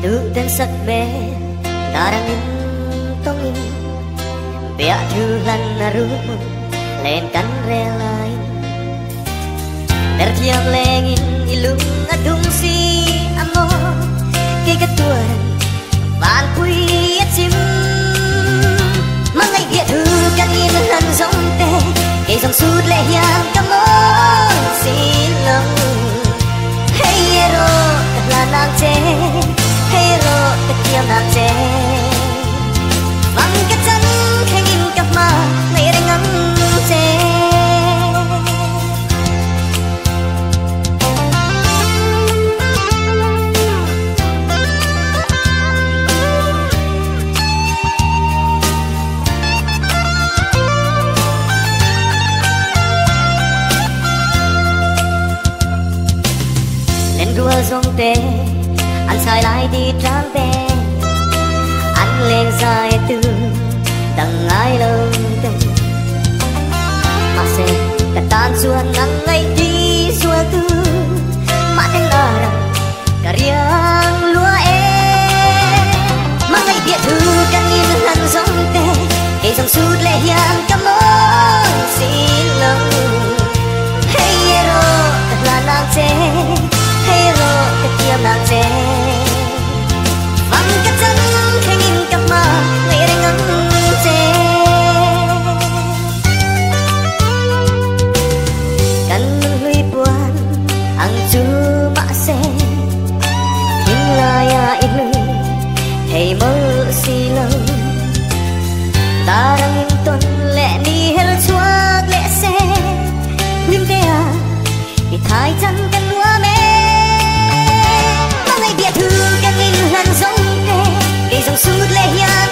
du dan sắc be darangin tongin bea thulan narumu len kan relain tertiap lengin ilung adung si amo kay katuan van quy chim mangai dia thu kan in han song te kay song sud le hiang kamon sin long hey ro la nang che hey ro tiam nang che vang ka chan khay in kap ma ngai rengam che đua rong tê anh sai lại đi tráng tê anh lên dài từ tầng ai lâu tê mà sẽ cả tan xuân nắng ngày đi xuân tư mà tên rằng cả riêng lúa em mà ngày biết thư căn nhìn lần rong tê cây dòng sút lệ hiang cảm ơn xin lỗi hey ro thật là nàng chê hey ro tiam nang che vang ka chan khay in kap ma ngai rengam che kan hui puan ang chu ma se hin la ya in hey mơ si lo tarang in ton le ni hel chuak le se lim te a i thai chan kan lua me biết thư căn in lần giống tê cây dòng sút lệ hiền